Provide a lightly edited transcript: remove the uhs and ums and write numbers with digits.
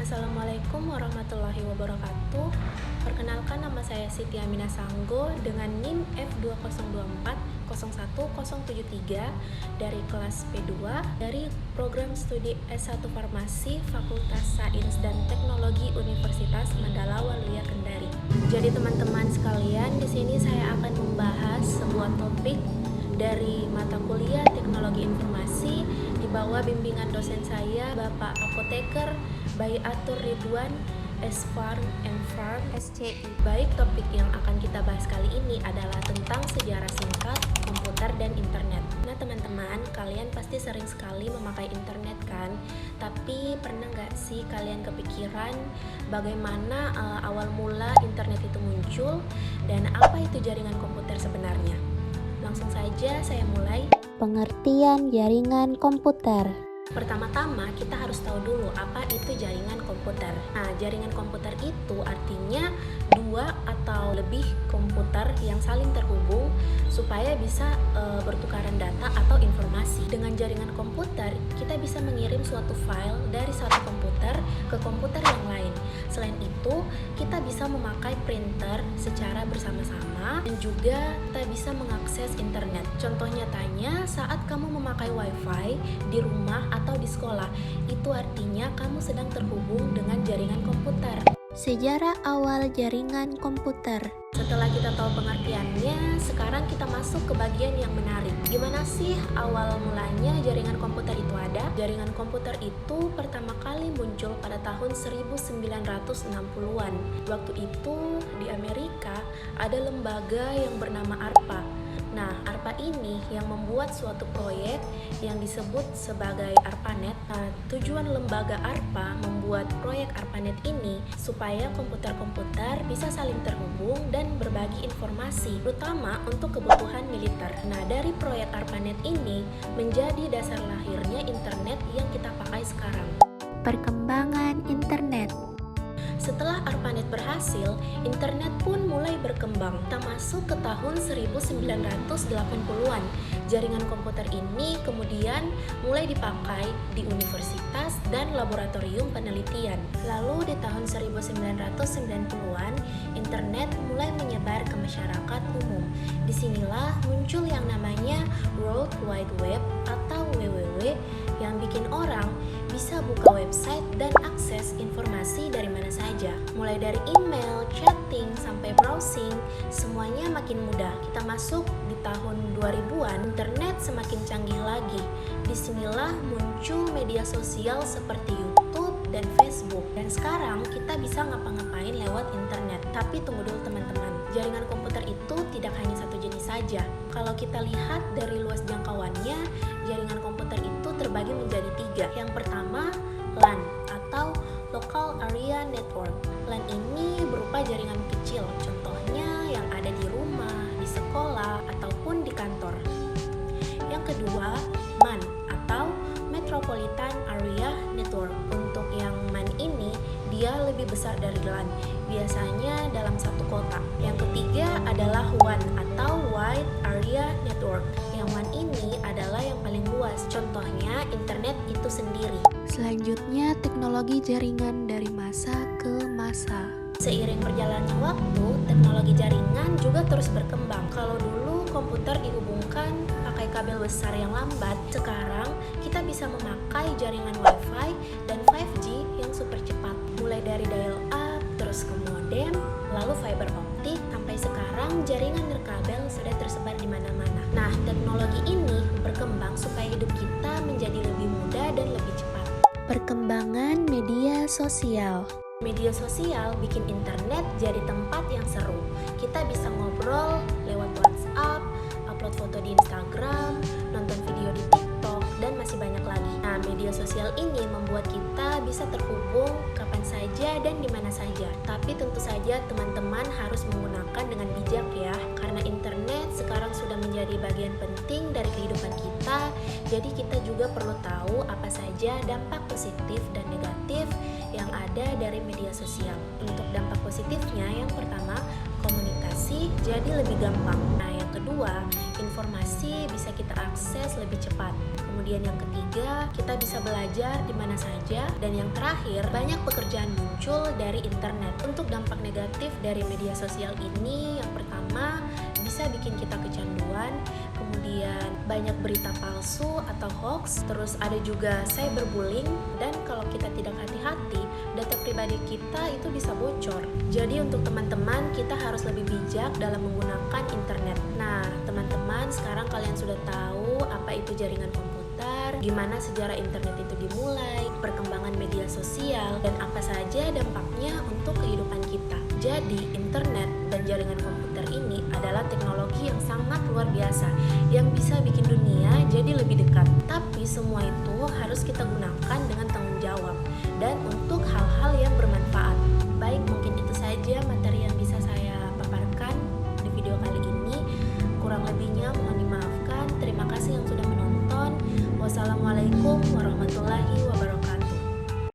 Assalamualaikum warahmatullahi wabarakatuh. Perkenalkan, nama saya Siti Aminah Sanggo dengan NIM F2024 01073 dari kelas P2 dari program studi S1 Farmasi Fakultas Sains dan Teknologi Universitas Mandala Waluya Kendari. Jadi teman-teman sekalian, di sini saya akan membahas sebuah topik dari mata kuliah Teknologi Informasi di bawah bimbingan dosen saya, Bapak Apoteker Bayatur Ridwan, S.Pharm, M.Pharm, SCI. Baik, topik yang akan kita bahas kali ini adalah tentang sejarah singkat komputer dan internet. Nah teman-teman, kalian pasti sering sekali memakai internet kan? Tapi pernah nggak sih kalian kepikiran bagaimana awal mula internet itu muncul dan apa itu jaringan komputer sebenarnya? Langsung saja saya mulai. Pengertian jaringan komputer. Pertama-tama kita harus tahu dulu apa itu jaringan komputer. Nah, jaringan komputer itu artinya dua atau lebih komputer yang saling terhubung supaya bisa bertukaran data atau informasi. Dengan jaringan komputer, kita bisa mengirim suatu file dari satu komputer ke komputer yang lain. Selain itu, kita bisa memakai printer secara bersama-sama dan juga kita bisa mengakses internet. Contoh nyatanya saat kamu memakai wifi di rumah atau di sekolah, itu artinya kamu sedang terhubung dengan jaringan komputer. Sejarah awal jaringan komputer. Setelah kita tahu pengertiannya, sekarang kita masuk ke bagian yang menarik. Gimana sih awal mulanya jaringan komputer itu ada? Jaringan komputer itu pertama kali muncul pada tahun 1960-an. Waktu itu di Amerika ada lembaga yang bernama ARPA. Nah, ARPA ini yang membuat suatu proyek yang disebut sebagai ARPANET. Nah, tujuan lembaga ARPA membuat proyek ARPANET ini supaya komputer-komputer bisa saling terhubung dan berbagi informasi, terutama untuk kebutuhan militer. Nah, dari proyek ARPANET ini menjadi dasar lahirnya internet yang kita pakai sekarang. Perkembangan internet. Setelah ARPANET berhasil, internet pun mulai berkembang. Kita masuk ke tahun 1980-an. Jaringan komputer ini kemudian mulai dipakai di universitas dan laboratorium penelitian. Lalu di tahun 1990-an, internet mulai menyebar ke masyarakat umum. Disinilah muncul yang namanya World Wide Web atau WWW yang bikin orang bisa buka website dan akses informasi dari mana saja. Mulai dari email, chatting, sampai browsing, semuanya makin mudah. Kita masuk di tahun 2000-an, internet semakin canggih lagi. Disinilah muncul media sosial seperti YouTube dan Facebook. Dan sekarang kita bisa ngapa-ngapain lewat internet. Tapi tunggu dulu teman-teman, jaringan komputer itu tidak hanya satu jenis saja. Kalau kita lihat dari luas jangkauannya, jaringan komputer itu terbagi menjadi 3. Yang pertama, LAN atau Local Area Network. LAN ini berupa jaringan kecil, contohnya yang ada di rumah, di sekolah, ataupun di kantor. Yang kedua, MAN atau Metropolitan Area Network. Untuk yang MAN ini, dia lebih besar dari LAN, biasanya dalam satu kota. Yang ketiga adalah WAN atau Wide Area Network. Yang WAN ini adalah yang paling luas, contohnya internet itu sendiri. Selanjutnya, teknologi jaringan dari masa ke masa. Seiring berjalannya waktu, teknologi jaringan juga terus berkembang. Kalau dulu komputer dihubungkan pakai kabel besar yang lambat, sekarang kita bisa memakai jaringan Wi-Fi dan 5G yang super cepat. Mulai dari dial-up, terus ke modem, lalu fiber optik, sampai sekarang jaringan nirkabel sudah tersebar di mana-mana. Nah, teknologi ini berkembang supaya hidup kita menjadi lebih mudah dan lebih cepat. Perkembangan media sosial. Media sosial bikin internet jadi tempat yang seru. Kita bisa ngobrol lewat WhatsApp, upload foto di Instagram, nonton video di TikTok, dan masih banyak lagi. Nah, media sosial ini membuat kita bisa terhubung kapan saja dan di mana saja. Tapi tentu saja teman-teman harus menggunakan dengan bijak ya, karena internet sekarang sudah menjadi bagian penting dari kehidupan kita. Jadi kita juga perlu tahu apa saja dampak positif dan negatif yang ada ada dari media sosial. Untuk dampak positifnya, yang pertama, komunikasi jadi lebih gampang. Nah, yang kedua, informasi bisa kita akses lebih cepat. Kemudian yang ketiga, kita bisa belajar di mana saja. Dan yang terakhir, banyak pekerjaan muncul dari internet. Untuk dampak negatif dari media sosial ini, yang pertama, bisa bikin kita kecanduan. Kemudian banyak berita palsu atau hoax. Terus ada juga cyberbullying. Dan kalau kita tidak hati-hati, data pribadi kita itu bisa bocor. Jadi untuk teman-teman, kita harus lebih bijak dalam menggunakan internet. Nah, teman-teman, sekarang kalian sudah tahu apa itu jaringan komputer, gimana sejarah internet itu dimulai, perkembangan media sosial, dan apa saja dampaknya untuk kehidupan kita. Jadi, internet dan jaringan komputer ini adalah teknologi yang sangat luar biasa, yang bisa bikin dunia jadi lebih dekat. Tapi semua itu harus kita gunakan dengan tanggung jawab.